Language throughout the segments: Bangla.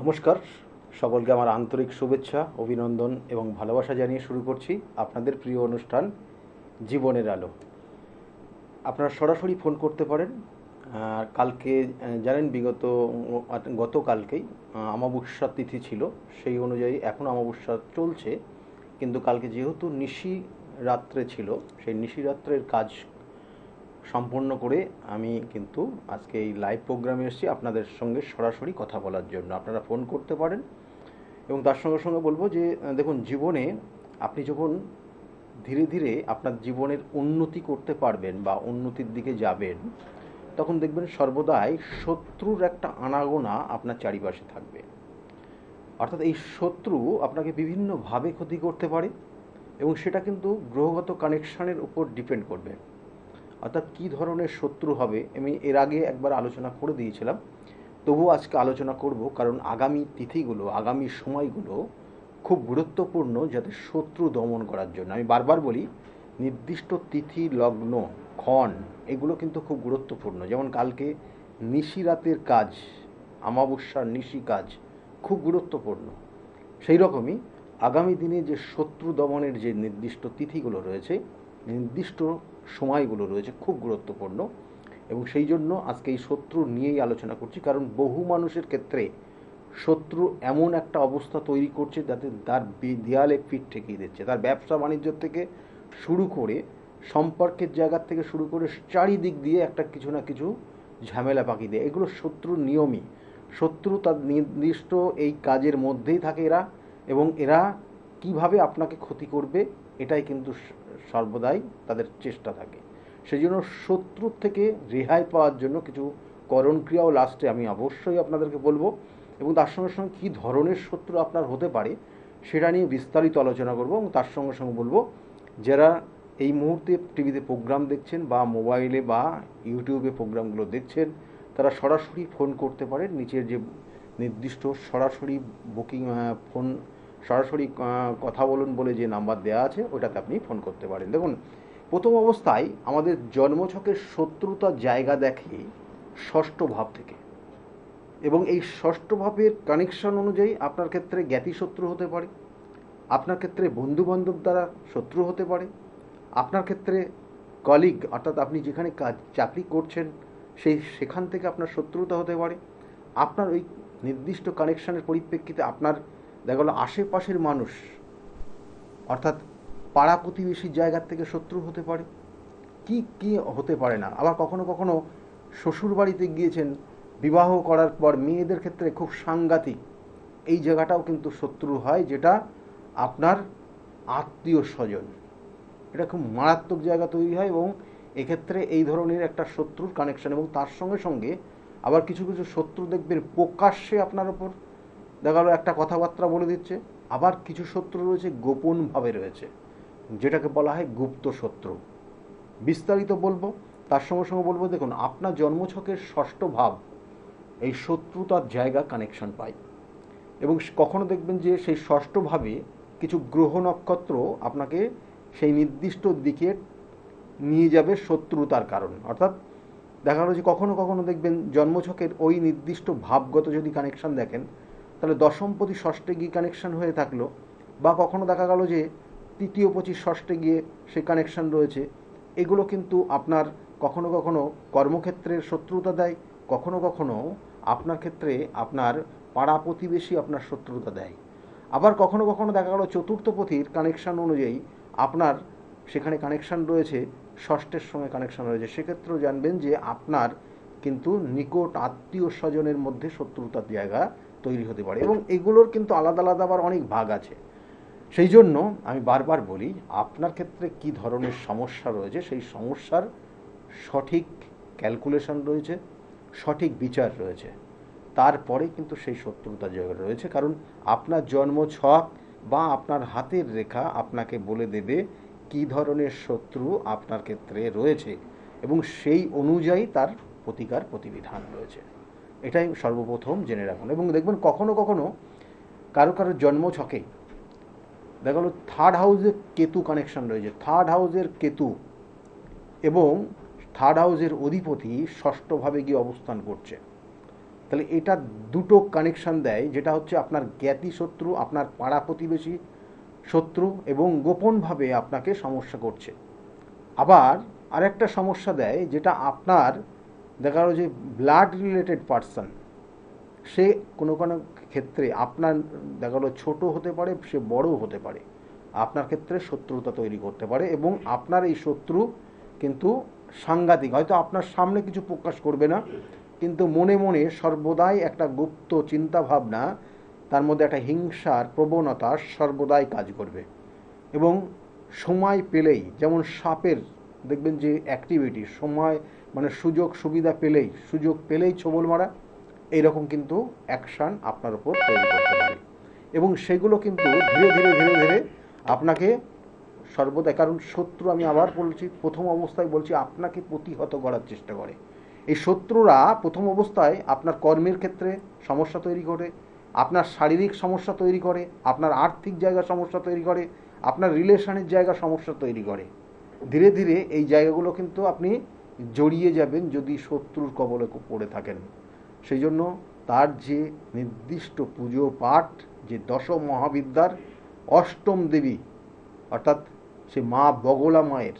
নমস্কার, সকলকে আমার আন্তরিক শুভেচ্ছা, অভিনন্দন এবং ভালোবাসা জানিয়ে শুরু করছি আপনাদের প্রিয় অনুষ্ঠান জীবনের আলো। আপনারা সরাসরি ফোন করতে পারেন। কালকে জানেন গতকালকেই অমাবস্যার তিথি ছিল, সেই অনুযায়ী এখন অমাবস্যা চলছে, কিন্তু কালকে যেহেতু নিশি রাত্রে ছিল, সেই নিশি রাত্রের কাজ সম্পন্ন করে আমি কিন্তু আজকে এই লাইভ প্রোগ্রামে এসেছি আপনাদের সঙ্গে সরাসরি কথা বলার জন্য। আপনারা ফোন করতে পারেন এবং তার সঙ্গে সঙ্গে বলবো যে দেখুন, জীবনে আপনি যখন ধীরে ধীরে আপনার জীবনের উন্নতি করতে পারবেন বা উন্নতির দিকে যাবেন, তখন দেখবেন সর্বদাই শত্রুর একটা আনাগোনা আপনার চারিপাশে থাকবে। অর্থাৎ এই শত্রু আপনাকে বিভিন্নভাবে ক্ষতি করতে পারে এবং সেটা কিন্তু গ্রহগত কানেকশানের উপর ডিপেন্ড করবে। অর্থাৎ কী ধরনের শত্রু হবে আমি এর আগে একবার আলোচনা করে দিয়েছিলাম, তবুও আজকে আলোচনা করব, কারণ আগামী তিথিগুলো, আগামী সময়গুলো খুব গুরুত্বপূর্ণ যাতে শত্রু দমন করার জন্য। আমি বারবার বলি, নির্দিষ্ট তিথি, লগ্ন, ক্ষণ এগুলো কিন্তু খুব গুরুত্বপূর্ণ। যেমন কালকে নিশি রাতের কাজ, অমাবস্যার নিশি কাজ খুব গুরুত্বপূর্ণ। সেই রকমই আগামী দিনে যে শত্রু দমনের যে নির্দিষ্ট তিথিগুলো রয়েছে, নির্দিষ্ট সময়গুলো রয়েছে, খুব গুরুত্বপূর্ণ। এবং সেই জন্য আজকে এই শত্রু নিয়েই আলোচনা করছি, কারণ বহু মানুষের ক্ষেত্রে শত্রু এমন একটা অবস্থা তৈরি করছে যাতে তার দেয়ালে পিঠ ঠেকিয়ে দিচ্ছে। তার ব্যবসা বাণিজ্য থেকে শুরু করে, সম্পর্কের জায়গার থেকে শুরু করে চারিদিক দিয়ে একটা কিছু না কিছু ঝামেলা পাকিয়ে দেয়। এগুলো শত্রুর নিয়মই। শত্রু তার নির্দিষ্ট এই কাজের মধ্যেই থাকে এরা, এবং এরা কিভাবে আপনাকে ক্ষতি করবে এটাই কিন্তু সর্বদাই তাদের চেষ্টা থাকে। সেই জন্য শত্রুর থেকে রেহাই পাওয়ার জন্য কিছু করণক্রিয়াও লাস্টে আমি অবশ্যই আপনাদেরকে বলবো, এবং তার সঙ্গে সঙ্গে কী ধরনের শত্রু আপনার হতে পারে সেটা নিয়ে বিস্তারিত আলোচনা করব। এবং তার সঙ্গে সঙ্গে বলবো, যারা এই মুহূর্তে টিভিতে প্রোগ্রাম দেখছেন বা মোবাইলে বা ইউটিউবে প্রোগ্রামগুলো দেখছেন, তারা সরাসরি ফোন করতে পারেন। নিচের যে নির্দিষ্ট সরাসরি বুকিং ফোন, সরাসরি কথা বলুন বলে যে নাম্বার দেওয়া আছে, ওটাতে আপনি ফোন করতে পারেন। দেখুন, প্রথম অবস্থায় আমাদের জন্মছকের শত্রুতার জায়গা দেখে ষষ্ঠ ভাব থেকে, এবং এই ষষ্ঠ ভাবের কানেকশন অনুযায়ী আপনার ক্ষেত্রে জ্ঞাতি শত্রু হতে পারে, আপনার ক্ষেত্রে বন্ধুবান্ধব দ্বারা শত্রু হতে পারে, আপনার ক্ষেত্রে কলিগ, অর্থাৎ আপনি যেখানে চাকরি করছেন সেখান থেকে আপনার শত্রুতা হতে পারে, আপনার ওই নির্দিষ্ট কানেকশানের পরিপ্রেক্ষিতে আপনার দেখা গেলো আশেপাশের মানুষ, অর্থাৎ পাড়া প্রতিবেশীর জায়গার থেকে শত্রু হতে পারে, কি কি হতে পারে না। আবার কখনো কখনো শ্বশুর বাড়িতে গিয়েছেন, বিবাহ করার পর মেয়েদের ক্ষেত্রে খুব সাংঘাতিক এই জায়গাটাও কিন্তু শত্রু হয়, যেটা আপনার আত্মীয় স্বজন। এটা খুব মারাত্মক জায়গা তৈরি হয়, এবং এক্ষেত্রে এই ধরনের একটা শত্রুর কানেকশন। এবং তার সঙ্গে সঙ্গে আবার কিছু কিছু শত্রু দেখবেন প্রকাশ্যে আপনার ওপর দেখা গেলো একটা কথাবার্তা বলে দিচ্ছে। আবার কিছু শত্রু রয়েছে গোপনভাবে রয়েছে, যেটাকে বলা হয় গুপ্ত শত্রু। বিস্তারিত বলবো, তার সঙ্গে সঙ্গে বলবো, দেখুন আপনার জন্মছকের ষষ্ঠ ভাব এই শত্রুতার জায়গা কানেকশন পায়, এবং কখনো দেখবেন যে সেই ষষ্ঠভাবে কিছু গ্রহ নক্ষত্র আপনাকে সেই নির্দিষ্ট দিকে নিয়ে যাবে শত্রুতার কারণে। অর্থাৎ দেখা গেলো যে কখনো কখনো দেখবেন জন্মছকের ওই নির্দিষ্ট ভাবগত যদি কানেকশান দেখেন, তাহলে দশমপতি ষষ্ঠে গিয়ে কানেকশান হয়ে থাকলো, বা কখনো দেখা গেল যে তৃতীয় পঁচিশ ষষ্ঠে গিয়ে সেই কানেকশান রয়েছে। এগুলো কিন্তু আপনার কখনো কখনো কর্মক্ষেত্রের শত্রুতা দেয়, কখনো কখনো আপনার ক্ষেত্রে আপনার পাড়া প্রতিবেশী আপনার শত্রুতা দেয়। আবার কখনো কখনো দেখা গেল চতুর্থ পথির কানেকশান অনুযায়ী আপনার সেখানে কানেকশান রয়েছে, ষষ্ঠের সঙ্গে কানেকশান রয়েছে। সেক্ষেত্রেও জানবেন যে আপনার কিন্তু নিকট আত্মীয় স্বজনের মধ্যে শত্রুতার জায়গা তৈরি হতে পারে, এবং এগুলোর কিন্তু আলাদা আলাদা আবার অনেক ভাগ আছে। সেই জন্য আমি বারবার বলি, আপনার ক্ষেত্রে কি ধরনের সমস্যা রয়েছে সেই সমস্যার সঠিক ক্যালকুলেশন রয়েছে, সঠিক বিচার রয়েছে, তারপরে কিন্তু সেই শত্রুতা জায়গা রয়েছে। কারণ আপনার জন্মছক বা আপনার হাতের রেখা আপনাকে বলে দেবে কি ধরনের শত্রু আপনার ক্ষেত্রে রয়েছে, এবং সেই অনুযায়ী তার প্রতিকার প্রতিবিধান রয়েছে। এটাই সর্বপ্রথম জেনে রাখুন। এবং দেখবেন কখনো কখনো কারো কারো জন্মছকে দেখা গেলো থার্ড হাউসের কেতু কানেকশন রয়েছে। থার্ড হাউসের কেতু এবং থার্ড হাউসের অধিপতি ষষ্ঠভাবে গিয়ে অবস্থান করছে। তাহলে এটা দুটো কানেকশান দেয়, যেটা হচ্ছে আপনার জ্ঞাতি শত্রু, আপনার পাড়া প্রতিবেশী শত্রু, এবং গোপনভাবে আপনাকে সমস্যা করছে। আবার আরেকটা সমস্যা দেয়, যেটা আপনার দেখা গেল যে ব্লাড রিলেটেড পার্সন, সে কোনো কোনো ক্ষেত্রে আপনার দেখা গেলো ছোটো হতে পারে, সে বড়ও হতে পারে, আপনার ক্ষেত্রে শত্রুতা তৈরি করতে পারে, এবং আপনার এই শত্রু কিন্তু সাংঘাতিক, হয়তো আপনার সামনে কিছু প্রকাশ করবে না, কিন্তু মনে মনে সর্বদাই একটা গুপ্ত চিন্তা ভাবনা, তার মধ্যে একটা হিংসার প্রবণতা সর্বদাই কাজ করবে। এবং সময় পেলেই, যেমন সাপের দেখবেন যে অ্যাক্টিভিটি, সময় মানে সুযোগ পেলেই ছোবল মারা, এইরকম কিন্তু অ্যাকশান আপনার উপর তৈরি করতে পারে। এবং সেগুলো কিন্তু ধীরে ধীরে ধীরে ধীরে আপনাকে সর্বদাই, কারণ শত্রু, আমি আবার বলছি, প্রথম অবস্থায় বলছি, আপনাকে প্রতিহত করার চেষ্টা করে। এই শত্রুরা প্রথম অবস্থায় আপনার কর্মের ক্ষেত্রে সমস্যা তৈরি করে, আপনার শারীরিক সমস্যা তৈরি করে, আপনার আর্থিক জায়গা সমস্যা তৈরি করে, আপনার রিলেশনের জায়গা সমস্যা তৈরি করে। ধীরে ধীরে এই জায়গাগুলো কিন্তু আপনি জড়িয়ে যাবেন যদি শত্রুর কবলে পড়ে থাকেন। সেই জন্য তার যে নির্দিষ্ট পুজো পাঠ, যে দশ মহাবিদ্যার অষ্টম দেবী, অর্থাৎ সে মা বগলা মায়ের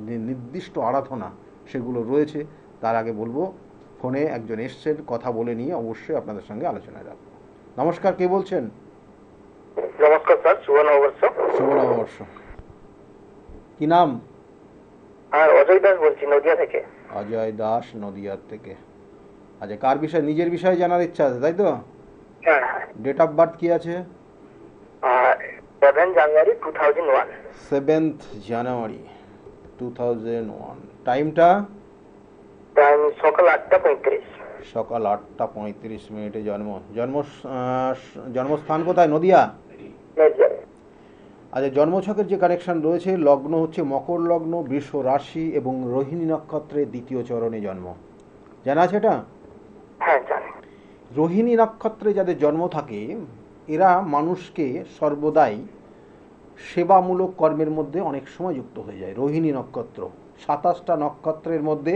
যে নির্দিষ্ট আরাধনা সেগুলো রয়েছে, তার আগে বলবো, ফোনে একজন এসছেন, কথা বলে নিয়ে অবশ্যই আপনাদের সঙ্গে আলোচনায় রাখবো। নমস্কার, কে বলছেন? নমস্কার স্যার, শুভ নববর্ষ। শুভ নববর্ষ। কি নাম? অজয় দাস বলছি, নদিয়া থেকে। অজয় দাস, নদিয়া থেকে। আচ্ছা, কার বিষয়? নিজের বিষয়ে জানার ইচ্ছা আছে, তাই তো? হ্যাঁ। ডেট অফ বার্থ কি আছে? 7 জানুয়ারি 2001। 7th জানুয়ারি 2001। টাইমটা? টাইম সকাল 8:35। সকাল 8:35 জন্মস্থান কোথায়? নদিয়া। আচ্ছা, জন্মছকের যে কানেকশন রয়েছে, লগ্ন হচ্ছে মকর লগ্ন, বৃষ রাশি এবং রোহিণী নক্ষত্রের দ্বিতীয় চরণে জন্ম। জানা আছে এটা? হ্যাঁ, জানি। রোহিণী নক্ষত্রে যাদের জন্ম থাকে, এরা মানুষকে সর্বদাই সেবামূলক কর্মের মধ্যে অনেক সময় যুক্ত হয়ে যায়। রোহিণী নক্ষত্র 27টা নক্ষত্রের মধ্যে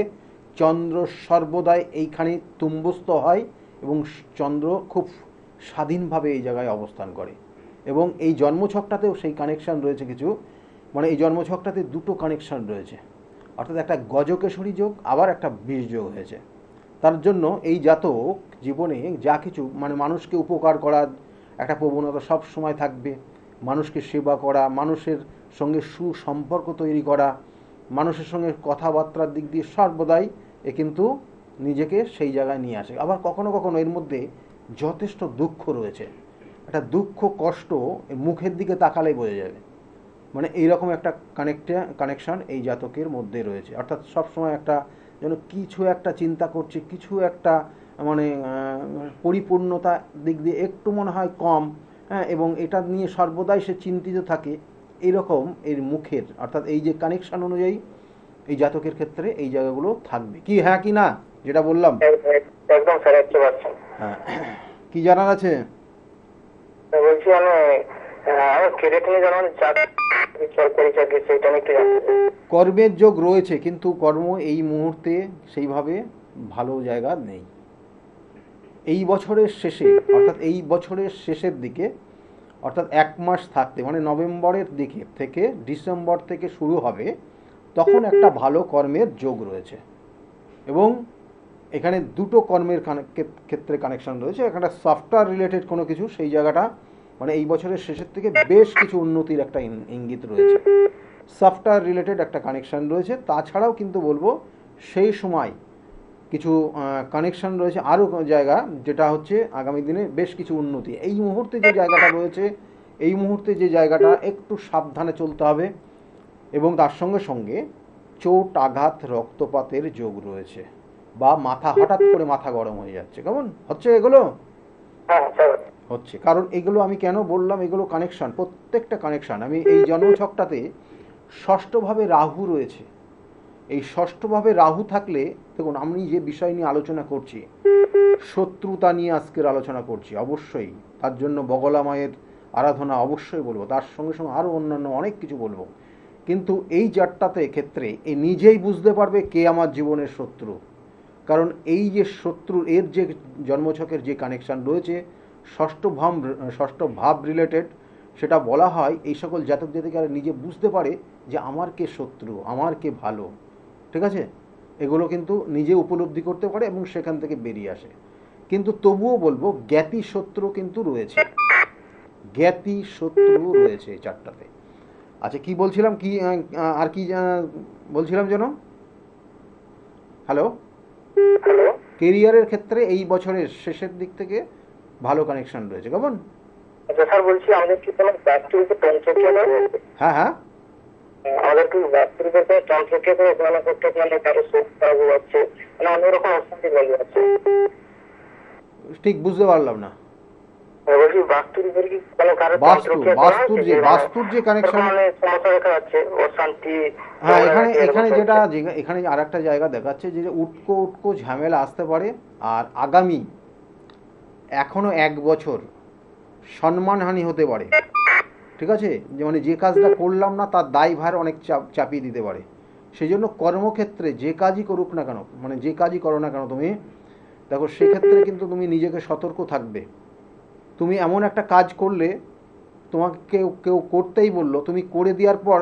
চন্দ্র সর্বদাই এইখানে তুম্বস্থ হয়, এবং চন্দ্র খুব স্বাধীনভাবে এই জায়গায় অবস্থান করে। এবং এই জন্মছকটাতেও সেই কানেকশান রয়েছে কিছু, মানে এই জন্মছকটাতে দুটো কানেকশান রয়েছে, অর্থাৎ একটা গজকেশরী যোগ, আবার একটা বিষ যোগ হয়েছে। তার জন্য এই জাতক জীবনে যা কিছু, মানে মানুষকে উপকার করার একটা প্রবণতা সব সময় থাকবে, মানুষকে সেবা করা, মানুষের সঙ্গে সুসম্পর্ক তৈরি করা, মানুষের সঙ্গে কথাবার্তার দিক দিয়ে সর্বদাই এ কিন্তু নিজেকে সেই জায়গায় নিয়ে আসে। আবার কখনো কখনো এর মধ্যে যথেষ্ট দুঃখ রয়েছে, একটা দুঃখ কষ্ট মুখের দিকে তাকালেই বোঝা যাবে। মানে এইরকম একটা কানেকশান এই জাতকের মধ্যে রয়েছে, অর্থাৎ সবসময় একটা যেন কিছু একটা চিন্তা করছে, কিছু একটা মানে পরিপূর্ণতা দিক দিয়ে একটু মনে হয় কম, হ্যাঁ, এবং এটা নিয়ে সর্বদাই সে চিন্তিত থাকে, এইরকম এর মুখের, অর্থাৎ এই যে কানেকশান অনুযায়ী এই জাতকের ক্ষেত্রে এই জায়গাগুলো থাকবে। কি হ্যাঁ কি না যেটা বললাম? একদম স্যার, 100%। হ্যাঁ, কি জানার আছে? বলছি আমি ক্রেডিট নিয়ে জানার সরকারি চাকরি, সেটা নিয়ে একটু জানতে। কর্মের যোগ রয়েছে, কিন্তু কর্ম এই মুহূর্তে সেইভাবে ভালো জায়গা নেই। এই বছরের শেষে, অর্থাৎ এই বছরের শেষের দিকে, অর্থাৎ 1 মাস থাকতে, মানে নভেম্বরের দিকে থেকে ডিসেম্বর থেকে শুরু হবে, তখন একটা ভালো কর্মের যোগ রয়েছে। এবং এখানে দুটো কর্মের ক্ষেত্রে কানেকশন রয়েছে। একটা সফটওয়্যার রিলেটেড কোনো কিছু, সেই জায়গাটা মানে এই বছরের শেষের থেকে বেশ কিছু উন্নতির একটা ইঙ্গিত রয়েছে, সফটওয়্যার রিলেটেড একটা কানেকশান রয়েছে। তাছাড়াও কিন্তু বলবো সেই সময় কিছু কানেকশান রয়েছে আরও জায়গা, যেটা হচ্ছে আগামী দিনে বেশ কিছু উন্নতি। এই মুহূর্তে যে জায়গাটা রয়েছে, এই মুহূর্তে যে জায়গাটা একটু সাবধানে চলতে হবে, এবং তার সঙ্গে সঙ্গে চোট আঘাত রক্তপাতের যোগ রয়েছে, বা হঠাৎ করে মাথা গরম হয়ে যাচ্ছে। কেমন হচ্ছে এগুলো? হচ্ছে, কারণ এগুলো আমি কেন বললাম, এগুলো কানেকশান, প্রত্যেকটা কানেকশান। আমি এই জন্মছকটাতে ষষ্ঠভাবে রাহু রয়েছে। এই ষষ্ঠভাবে রাহু থাকলে, দেখুন আমি যে বিষয় নিয়ে আলোচনা করছি, শত্রুতা নিয়ে আজকের আলোচনা করছি, অবশ্যই তার জন্য বগলা মায়ের আরাধনা অবশ্যই বলবো, তার সঙ্গে সঙ্গে আরও অন্যান্য অনেক কিছু বলবো। কিন্তু এই জাতটাতে ক্ষেত্রে এ নিজেই বুঝতে পারবে কে আমার জীবনের শত্রু। কারণ এই যে শত্রু এর যে জন্মছকের যে কানেকশান রয়েছে ষষ্ঠ ভাব রিলেটেড, সেটা বলা হয় এই সকল জাতক জাতিকারা নিজে বুঝতে পারে যে আমার কে শত্রু, আমার কে ভালো, ঠিক আছে, এগুলো কিন্তু নিজে উপলব্ধি করতে পারে এবং সেখান থেকে বেরিয়ে আসে। কিন্তু তবুও বলবো জ্ঞাতি শত্রু কিন্তু রয়েছে, জ্ঞাতি শত্রু রয়েছে এই চারটাতে। আচ্ছা কি বলছিলাম, কি আর কি বলছিলাম যেন, হ্যালো, হ্যালো। কেরিয়ারের ক্ষেত্রে এই বছরের শেষের দিক থেকে ভালো কানেকশন রয়েছে কেমন? আচ্ছা স্যার, বলছি আমাদের কি কোনো বাস্তুরূপে তন্ত্রক্রিয়া করা হয়েছে? হ্যাঁ হ্যাঁ, আমাদের কি বাস্তুরূপে কোনো তন্ত্রক্রিয়া করে গণনা করতে মানে কারো চোখ খারাপ হচ্ছে, মানে অনেক রকম অশান্তি লেগে যাচ্ছে। ঠিক বুঝতে পারলাম না। বলছি বাস্তুরূপের কি কোনো কারো বাস্তুর তন্ত্রক্রিয়া করা হয়েছে? বাস্তুর যে কানেকশন, মানে সমস্যা দেখা যাচ্ছে, অশান্তি। হ্যাঁ এখানে এখানে যেটা এখানে আর একটা জায়গা দেখাচ্ছে যে উটকো উটকো ঝামেলা আসতে পারে, আর আগামী এখনো 1 বছর সম্মানহানি হতে পারে, ঠিক আছে, যে মানে যে কাজটা করলাম না তার দায়ভার অনেক চাপিয়ে দিতে পারে। সেই জন্য কর্মক্ষেত্রে যে কাজই করুক না কেন, মানে যে কাজই করো না কেন তুমি, দেখো সেক্ষেত্রে কিন্তু তুমি নিজেকে সতর্ক থাকবে। তুমি এমন একটা কাজ করলে, তোমাকে কেউ কেউ করতেই বললো, তুমি করে দেওয়ার পর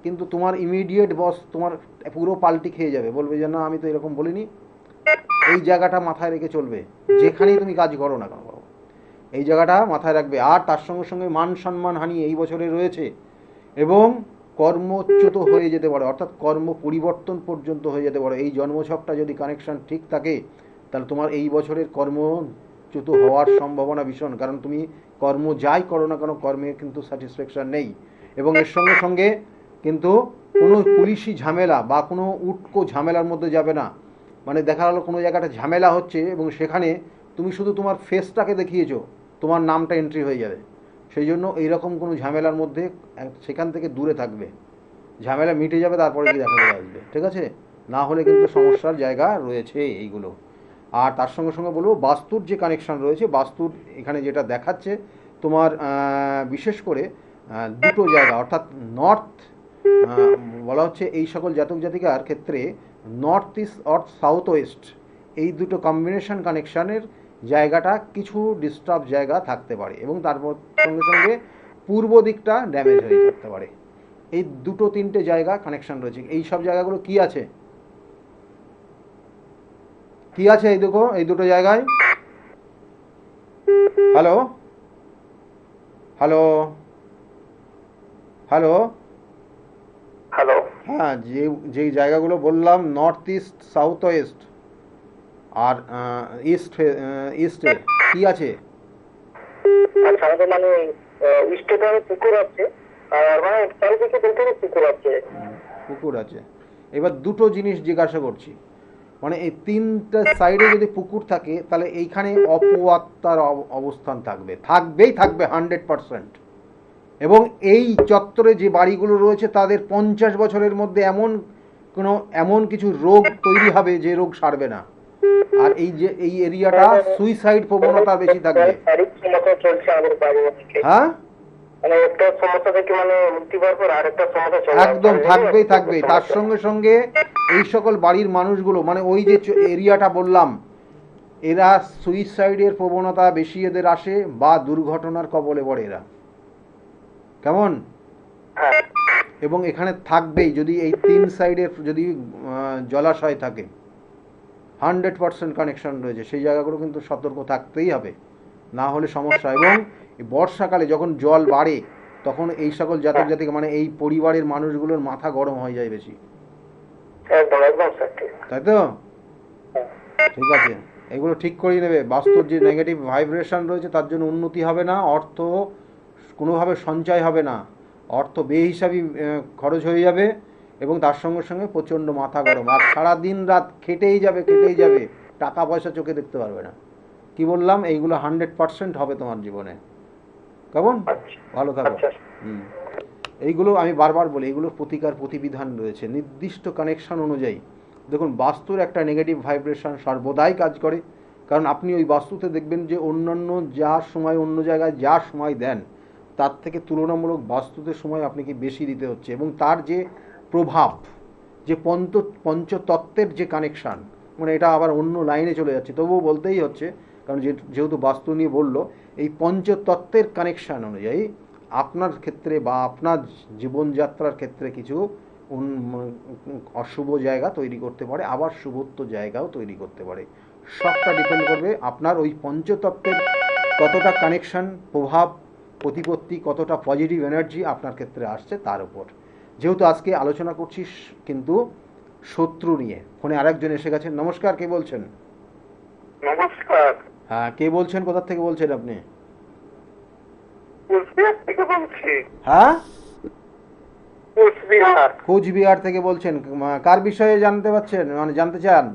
কিন্তু তোমার ইমিডিয়েট বস তোমার পুরো পাল্টি খেয়ে যাবে, বলবে যে না আমি তো এরকম বলিনি। এই জায়গাটা মাথায় রেখে চলবে যেখানেই তুমি কাজ করো না কেন, এই জায়গাটা মাথায় রাখবে। আর তার সঙ্গে সঙ্গে মান সম্মান হানি এই বছরে রয়েছে এবং কর্মচ্যুত হয়ে যেতে পারে, অর্থাৎ কর্ম পরিবর্তন পর্যন্ত হয়ে যেতে পারে। এই জন্মছকটা যদি কানেকশন ঠিক থাকে তাহলে তোমার এই বছরের কর্মচ্যুত হওয়ার সম্ভাবনা ভীষণ, কারণ তুমি কর্ম যাই করো না কেন কর্মে কিন্তু স্যাটিসফ্যাকশন নেই। এবং এর সঙ্গে সঙ্গে কিন্তু কোনো পুলিশি ঝামেলা বা কোনো উটকো ঝামেলার মধ্যে যাবে না। মানে দেখা গেলো কোনো জায়গাটা ঝামেলা হচ্ছে এবং সেখানে তুমি শুধু তোমার ফেসটাকে দেখিয়েছো, তোমার নামটা এন্ট্রি হয়ে যাবে। সেই জন্য এইরকম কোনো ঝামেলার মধ্যে সেখান থেকে দূরে থাকবে। ঝামেলা মিটে যাবে তারপরে গিয়ে দেখা করে আসবে, ঠিক আছে, না হলে কিন্তু সমস্যার জায়গা রয়েছে এইগুলো। আর তার সঙ্গে সঙ্গে বলবো বাস্তুর যে কানেকশন রয়েছে, বাস্তুর এখানে যেটা দেখাচ্ছে তোমার বিশেষ করে দুটো জায়গা, অর্থাৎ নর্থ বলা হচ্ছে এই সকল জাতক জাতিকার ক্ষেত্রে north east or south West, এই দুটো কম্বিনেশন কানেকশানের জায়গাটা কিছু ডিস্টার্ব জায়গা থাকতে পারে এবং তারপর সঙ্গে সঙ্গে পূর্ব দিকটা ড্যামেজ হয়ে থাকতে পারে। এই দুটো তিনটে জায়গা কানেকশন রয়েছে। এই সব জায়গাগুলো কি আছে, কি আছে এই দেখো এই দুটো জায়গায়। Hello hello hello hello. হ্যাঁ, যেই জায়গাগুলো বললাম নর্থ ইস্ট সাউথ ওয়েস্ট আর ইস্টে কি আছে? আচ্ছা, আমাদের মানে ইস্টে তো পুকুর আছে, আর মানে চারিদিকে বলতে গেলে পুকুর আছে। পুকুর আছে। এবার দুটো জিনিস জিজ্ঞাসা করছি, মানে এই তিনটা সাইডে যদি পুকুর থাকে তাহলে এইখানে অপআত্মার অবস্থান থাকবেই থাকবে 100%। এবং এই চত্বরে যে বাড়িগুলো রয়েছে তাদের 50 বছরের মধ্যে এমন কিছু রোগ তৈরি হবে যে রোগ সারবে না। আর এই যে এই এরিয়াটা সুইসাইড প্রবণতা বেশি থাকবে। হ্যাঁ, মানে একটা সমস্যা থেকে মানে মুক্তি পাওয়ার পর আরেকটা সমস্যা চলে একদম থাকবেই। তার সঙ্গে সঙ্গে এই সকল বাড়ির মানুষগুলো, মানে ওই যে এরিয়াটা বললাম, এরা সুইসাইডের প্রবণতা বেশি এদের আসে বা দুর্ঘটনার কবলে পড়ে এরা, কেমন? এবং এখানে থাকবেই যদি এই তিন সাইডের যদি জলাশয় থাকে, 100% কানেকশন রয়েছে। সেই জায়গাগুলো কিন্তু সতর্ক থাকতেই হবে, না হলে সমস্যা। এবং বর্ষাকালে যখন জল বাড়ে তখন এই সকল জাতক জাতিকা মানে এই পরিবারের মানুষগুলোর মাথা গরম হয়ে যায় বেশি, তাই তো? ঠিক আছে, এগুলো ঠিক করিয়ে নেবে। বাস্তুর যে নেগেটিভ ভাইব্রেশন রয়েছে তার জন্য উন্নতি হবে না, অর্থ কোনোভাবে সঞ্চয় হবে না, অর্থ বেহিসাবি খরচ হয়ে যাবে এবং তার সঙ্গে সঙ্গে প্রচণ্ড মাথা গরম, আর সারাদিন রাত খেটেই যাবে, টাকা পয়সা চোখে দেখতে পারবে না। কি বললাম, এইগুলো 100% হবে তোমার জীবনে, কেমন? ভালো থাকো। এইগুলো আমি বারবার বলি, এইগুলোর প্রতিকার প্রতিবিধান রয়েছে নির্দিষ্ট কানেকশন অনুযায়ী। দেখুন বাস্তুর একটা নেগেটিভ ভাইব্রেশন সর্বদাই কাজ করে, কারণ আপনি ওই বাস্তুতে দেখবেন যে অন্যান্য যা সময় অন্য জায়গায় যা সময় দেন তার থেকে তুলনামূলক বাস্তুতে সময় আপনাকে বেশি দিতে হচ্ছে। এবং তার যে প্রভাব, যে পঞ্চতত্ত্বের যে কানেকশান, মানে এটা আবার অন্য লাইনে চলে যাচ্ছে, তবুও বলতেই হচ্ছে, কারণ যেহেতু বাস্তু নিয়ে বললো, এই পঞ্চতত্ত্বের কানেকশান অনুযায়ী আপনার ক্ষেত্রে বা আপনার জীবনযাত্রার ক্ষেত্রে কিছু অশুভ জায়গা তৈরি করতে পারে, আবার শুভত্ব জায়গাও তৈরি করতে পারে। সবটা ডিপেন্ড করবে আপনার ওই পঞ্চতত্ত্বের কতটা কানেকশান, প্রভাব, প্রতিপত্তি, কতটা পজিটিভ এনার্জি আপনার ক্ষেত্রে আসছে তার উপর। যেহেতু আজকে আলোচনা করছি কিন্তু শত্রু নিয়ে, ফোনে আরেকজন এসে গেছেন। নমস্কার, কে বলছেন? নমস্কার। হ্যাঁ, কে বলছেন, কোথা থেকে বলছেন আপনি? কুচবিহার থেকে বলছি। হ্যাঁ, কুচবিহার। কোচবিহার থেকে বলছেন। কার বিষয়ে জানতে পারছেন, মানে জানতে চান?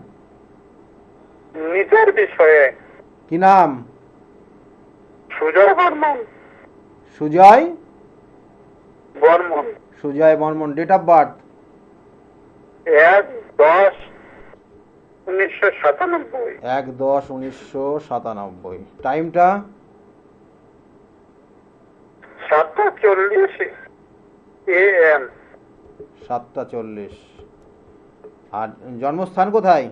নিজের বিষয়ে। কি নাম? Sujoy Barman. Sujoy Barman. Sujoy Barman. Date of birth? 1/10/1997। 1/10/1997। টাইমটা? 7:40 AM। 7:40। আর জন্মস্থান কোথায়?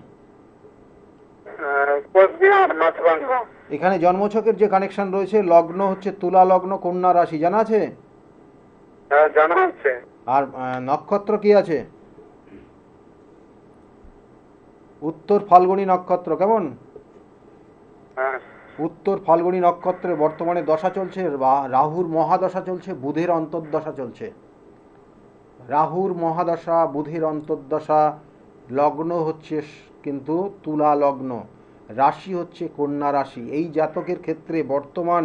কোচবিহার, মাছরাঙ্গা। এখানে জন্মছকের যে কানেকশন রয়েছে, লগ্ন হচ্ছে তুলা লগ্ন, কন্যা রাশি, জানা আছে? হ্যাঁ, জানা আছে। আর নক্ষত্র কি আছে? উত্তর ফাল্গুনী নক্ষত্র। কেমন? হ্যাঁ। উত্তর ফাল্গুনী নক্ষত্রে বর্তমানে দশা চলছে, রাহুর মহাদশা চলছে, বুধের অন্তর্দশা চলছে। রাহুর মহাদশা, বুধের অন্তর্দশা। লগ্ন হচ্ছে কিন্তু তুলা লগ্ন, রাশি হচ্ছে কন্যা রাশি। এই জাতকের ক্ষেত্রে বর্তমান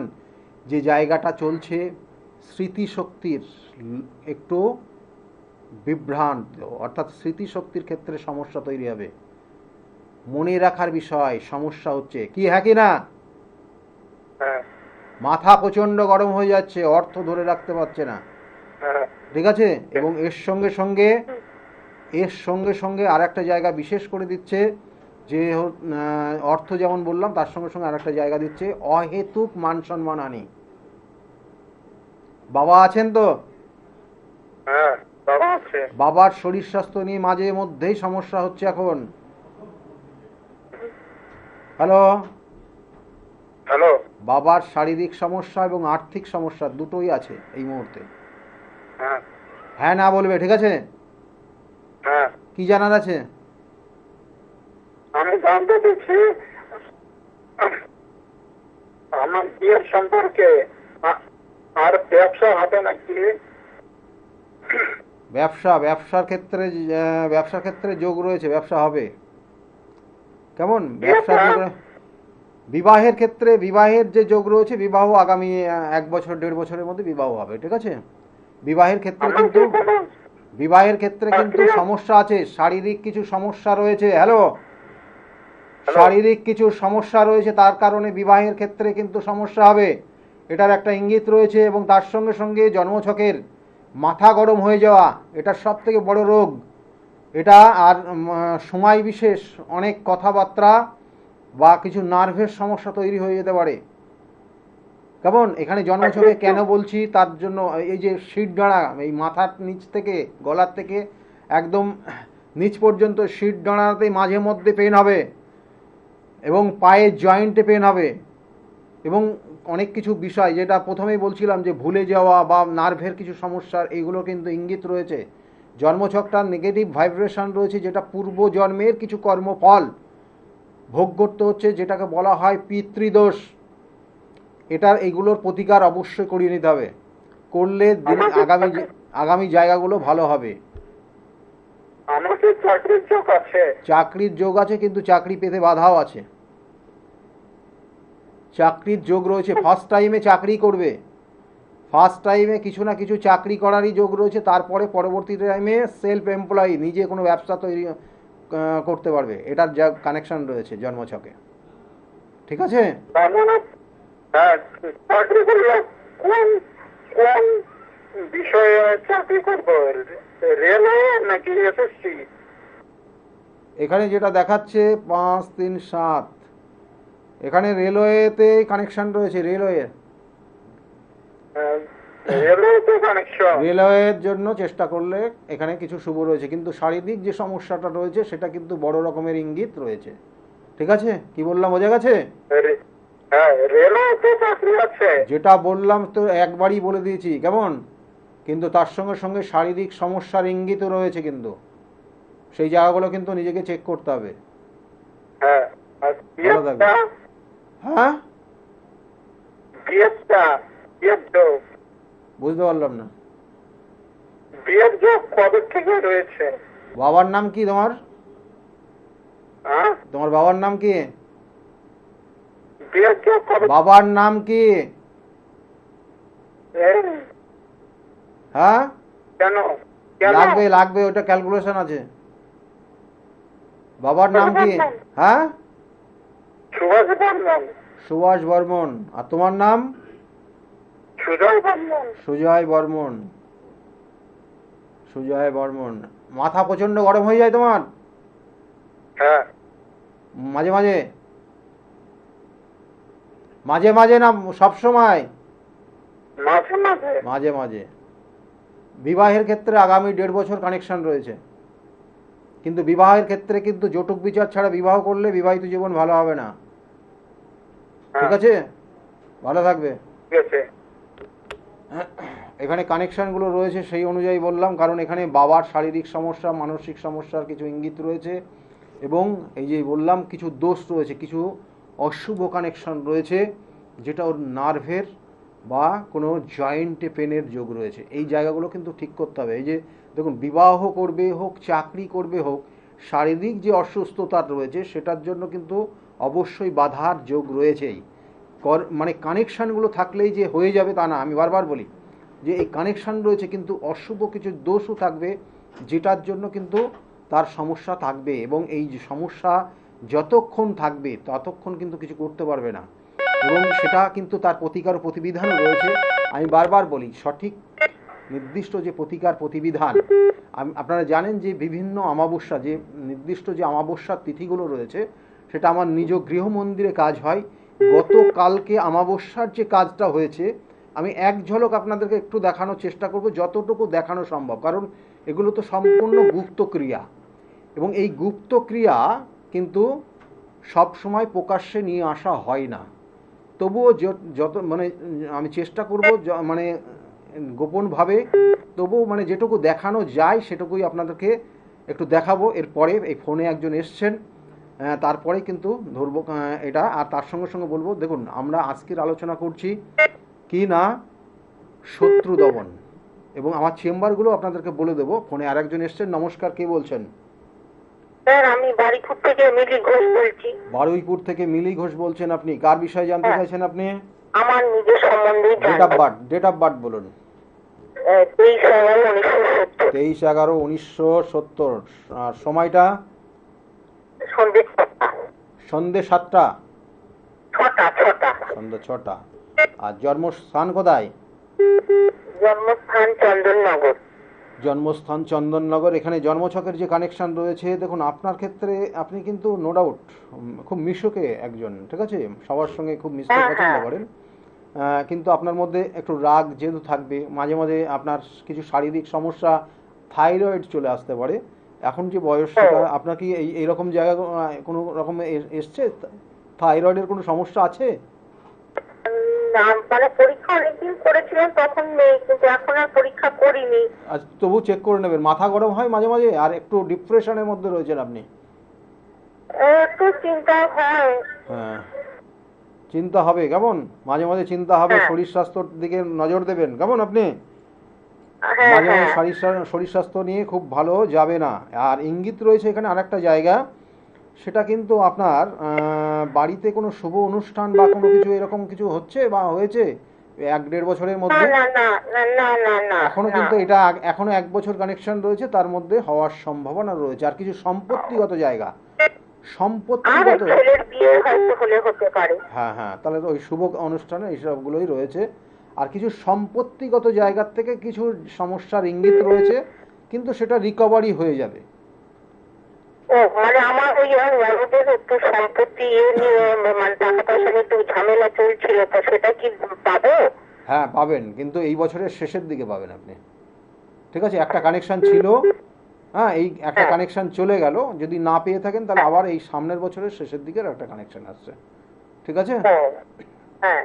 যে জায়গাটা চলছে, স্মৃতিশক্তির একটু বিভ্রান্ত, অর্থাৎ স্মৃতিশক্তির ক্ষেত্রে সমস্যা তৈরি হবে। মনে রাখার বিষয় সমস্যা হচ্ছে কি, হ্যাঁ কি না? মাথা প্রচণ্ড গরম হয়ে যাচ্ছে, অর্থ ধরে রাখতে পারছে না, ঠিক আছে? এবং এর সঙ্গে সঙ্গে আর একটা জায়গা বিশেষ করে দিচ্ছে, যে অর্থ যেমন বললাম, তার সঙ্গে সঙ্গে আর একটা জায়গা দিচ্ছে অহেতুক মান সম্মান হানি। বাবা আছেন তো? বাবার শরীর স্বাস্থ্য নিয়ে মাঝে মধ্যেই সমস্যা হচ্ছে এখন। হ্যালো? হ্যালো। বাবার শারীরিক সমস্যা এবং আর্থিক সমস্যা দুটোই আছে এই মুহূর্তে। হ্যাঁ না বলবে, ঠিক আছে? কি জানার আছে? আমি জানতে চাইছি আমার বিয়ের সম্পর্কে, আর ব্যবসা হবে নাকি? ব্যবসার ক্ষেত্রে যোগ রয়েছে, ব্যবসা হবে। কেমন? ব্যবসার যোগ। বিবাহের ক্ষেত্রে, বিবাহের যে যোগ রয়েছে, বিবাহ আগামী 1 বছর 1.5 বছরের মধ্যে বিবাহ হবে, ঠিক আছে? বিবাহের ক্ষেত্রে কিন্তু সমস্যা আছে, শারীরিক কিছু সমস্যা রয়েছে। হ্যালো? শারীরিক কিছু সমস্যা রয়েছে, তার কারণে বিবাহের ক্ষেত্রে কিন্তু সমস্যা হবে, এটার একটা ইঙ্গিত রয়েছে। এবং তার সঙ্গে সঙ্গে জন্মছকের মাথা গরম হয়ে যাওয়া, এটা সব থেকে বড় রোগ এটা। আর সময় বিশেষ অনেক কথাবার্তা বা কিছু নার্ভের সমস্যা তৈরি হয়ে যেতে পারে। কেমন? এখানে জন্মছকে কেন বলছি, তার জন্য এই যে শির ডাঁড়া, এই মাথার নিচ থেকে, গলার থেকে একদম নিচ পর্যন্ত শির ডাঁড়াতে মাঝে মধ্যে পেন হবে, এবং পায়ের জয়েন্টে পেন হবে, এবং অনেক কিছু বিষয় যেটা প্রথমেই বলছিলাম যে ভুলে যাওয়া বা নার্ভের কিছু সমস্যার, এগুলো কিন্তু ইঙ্গিত রয়েছে। জন্মছকটার নেগেটিভ ভাইব্রেশন রয়েছে, যেটা পূর্ব জন্মের কিছু কর্মফল ভোগ করতে হচ্ছে, যেটাকে বলা হয় পিতৃদোষ। এগুলোর প্রতিকার অবশ্যই করিয়ে নিতে হবে, করলে আগামী জায়গাগুলো ভালো হবে। চাকরির যোগ আছে, কিন্তু চাকরি পেতে বাধাও আছে। চাকরির যোগ রয়েছে, ফার্স্ট টাইমে চাকরি করবে, ফার্স্ট টাইমে কিছু না কিছু চাকরি করারই যোগ রয়েছে। তারপরে পরবর্তী টাইমে সেলফ এমপ্লয়ি, নিজে কোনো ব্যবসা তৈরি করতে পারবে, এটার যা কানেকশন রয়েছে জন্মছকে, ঠিক আছে? এখানে যেটা দেখাচ্ছে 537, এখানে রেলওয়েতে কানেকশন রয়েছে, রেলওয়ে। রেলওয়েতে কানেকশন। রেলওয়ের জন্য চেষ্টা করলে এখানে কিছু শুভ রয়েছে, কিন্তু শারীরিক যে সমস্যাটা রয়েছে সেটা কিন্তু বড় রকমের ইঙ্গিত রয়েছে। ঠিক আছে, কি বললাম বোঝা গেছে? হ্যাঁ, রেলওয়েতে চাকরি আছে। যেটা বললাম তো একবারই বলে দিয়েছি, কেমন? কিন্তু তার সঙ্গে সঙ্গে শারীরিক সমস্যার ইঙ্গিতও রয়েছে, কিন্তু সেই জায়গাগুলো কিন্তু নিজেকে চেক করতে হবে। হ্যাঁ, আর ভালো থাকবে। হ্যাঁ, বিয়ের যোগ, বুঝতে পারলাম না। বিয়ের যোগ কবে থেকে রয়েছে? বাবার নাম কি তোমার? হ্যাঁ, তোমার বাবার নাম কি? বিয়ের যোগ কবে? বাবার নাম কি? হ্যাঁ, কেন? কেন? লাগবে লাগবে, ওটা ক্যালকুলেশন আছে। বাবার নাম কি? হ্যাঁ, সুভাষ বর্মন। সুভাষ বর্মন। আর তোমার নাম? সুজয় বর্মন। সুজয় বর্মন। সুজয় বর্মন। মাথা প্রচন্ড গরম হয়ে যায় তোমার হ্যাঁ, মাঝে মাঝে? মাঝে মাঝে না সব সময়? মাঝে মাঝে। মাঝে মাঝে। বিবাহের ক্ষেত্রে আগামী 1.5 বছর কানেকশন রয়েছে, কিন্তু বিবাহের ক্ষেত্রে কিন্তু জটক বিচার ছাড়া বিবাহ করলে বিবাহিত জীবন ভালো হবে না। ঠিক আছে, ভালো থাকবে। ঠিক আছে। এখানে কানেকশনগুলো রয়েছে সেই অনুযায়ী বললাম, কারণ এখানে বাবার শারীরিক সমস্যা, মানসিক সমস্যার কিছু ইঙ্গিত রয়েছে, এবং এই যে বললাম কিছু দোষ রয়েছে, কিছু অশুভ কানেকশন রয়েছে, যেটা ওর নার্ভের বা কোনো জয়েন্টে পেনের যোগ রয়েছে। এই জায়গাগুলো কিন্তু ঠিক করতে হবে। এই যে দেখুন, বিবাহ করবে হোক, চাকরি করবে হোক, শারীরিক যে অসুস্থতা রয়েছে সেটার জন্য কিন্তু অবশ্যই বাধার যোগ রয়েছেই। মানে কানেকশানগুলো থাকলেই যে হয়ে যাবে তা না। আমি বারবার বলি যে এই কানেকশান রয়েছে, কিন্তু অশুভ কিছু দোষও থাকবে, যেটার জন্য কিন্তু তার সমস্যা থাকবে, এবং এই যে সমস্যা যতক্ষণ থাকবে ততক্ষণ কিন্তু কিছু করতে পারবে না, এবং সেটা কিন্তু তার প্রতিকার ও প্রতিবিধানও রয়েছে। আমি বারবার বলি, সঠিক নির্দিষ্ট যে প্রতিকার প্রতিবিধান, আপনারা জানেন যে বিভিন্ন অমাবস্যা, যে নির্দিষ্ট যে অমাবস্যার তিথিগুলো রয়েছে, সেটা আমার নিজ গৃহ মন্দিরে কাজ হয়। গতকালকে অমাবস্যার যে কাজটা হয়েছে, আমি এক ঝলক আপনাদেরকে একটু দেখানোর চেষ্টা করব, যতটুকু দেখানো সম্ভব, কারণ এগুলো তো সম্পূর্ণ গুপ্ত ক্রিয়া, এবং এই গুপ্ত ক্রিয়া কিন্তু সব সময় প্রকাশ্যে নিয়ে আসা হয় না। তবুও যত মানে আমি চেষ্টা করব মানে গোপনভাবে, তবুও মানে যেটুকু দেখানো যায় সেটুকুই আপনাদেরকে একটু দেখাবো। এরপরে এই ফোনে একজন এসছেন, তারপরে কিন্তু ধরবো এটা। আর তার সঙ্গে সঙ্গে বলবো, দেখুন আমরা আজকের আলোচনা করছি কি না শত্রু দমন, এবং আমার চেম্বারগুলো আপনাদেরকে বলে দেবো। ফোনে আরেকজন এসছেন। নমস্কার, কে বলছেন? স্যার, আমি বারুইপুর থেকে মিলি ঘোষ বলছি। বারুইপুর থেকে মিলি ঘোষ বলছেন আপনি? কার বিষয়ে জানতে চাইছেন আপনি? আমার নিজের সম্বন্ধে। ডেট অফ বার্থ বলুন। 23/11/1970। 23/11/1970। আর সময়টা? সন্ধে 7টা। সন্ধ্যে 6টা। আর জন্মস্থান কোথায়? জন্মস্থান চন্দননগর। জন্মস্থান চন্দননগর। এখানে জন্মছকের যে কানেকশন রয়েছে, দেখুন আপনার ক্ষেত্রে আপনি কিন্তু নো ডাউট খুব মিশুকে একজন, ঠিক আছে, সবার সঙ্গে খুব মিশতে পছন্দ করেন, কিন্তু আপনার মধ্যে একটু রাগ যেহেতু থাকবে, মাঝে মাঝে আপনার কিছু শারীরিক সমস্যা, থাইরয়েড চলে আসতে পারে। এখন যে বয়সটা, আপনার কি এইরকম জায়গা কোনো রকম এসছে? থাইরয়েডের কোনো সমস্যা আছে? মানে পরীক্ষা অনেকদিন করেছিলাম, তখন নেই, কিন্তু এখন আর পরীক্ষা করিনি। আচ্ছা, তবু চেক করে নেবেন। মাথা গরম হয় মাঝে মাঝে, আর একটু ডিপ্রেশনের মধ্যে রয়েছেন আপনি। একটু চিন্তা হয়। হ্যাঁ, চিন্তা হবে, কেমন? মাঝে মাঝে চিন্তা হবে। শরীর স্বাস্থ্যর দিকে নজর দেবেন, কেমন? আপনি মাঝে মাঝে শরীর স্বাস্থ্য নিয়ে খুব ভালো যাবে না। আর ইঙ্গিত রয়েছে এখানে আরেকটা জায়গা, সেটা কিন্তু আপনার বাড়িতে কোনো শুভ অনুষ্ঠান বা কোনো কিছু এরকম কিছু হচ্ছে বা হয়েছে 1-1.5 বছরের মধ্যে? এখনো কিন্তু এটা এখনো 1 বছর কানেকশন রয়েছে, তার মধ্যে হওয়ার সম্ভাবনা রয়েছে। আর কিছু সম্পত্তিগত জায়গা, সম্পত্তিগত, হ্যাঁ হ্যাঁ, তাহলে তো ওই শুভ অনুষ্ঠানে এইসবগুলোই রয়েছে। আর কিছু সম্পত্তিগত জায়গার থেকে কিছু সমস্যার ইঙ্গিত রয়েছে, কিন্তু সেটা রিকভারি হয়ে যাবে। মানে আমার ওই ওদের একটু সম্পত্তি নিয়ে, মানে টাকা পয়সা নিয়ে একটু ঝামেলা চলছিল, তো সেটা কি পাবো? হ্যাঁ পাবেন, কিন্তু এই বছরের শেষের দিকে পাবেন আপনি। ঠিক আছে, একটা কানেকশন ছিল, হ্যাঁ এই একটা হ্যাঁ কানেকশন চলে গেল, যদি না পেয়ে থাকেন তাহলে আবার এই সামনের বছরের শেষের দিকের একটা কানেকশন আসছে। ঠিক আছে। ও, হ্যাঁ।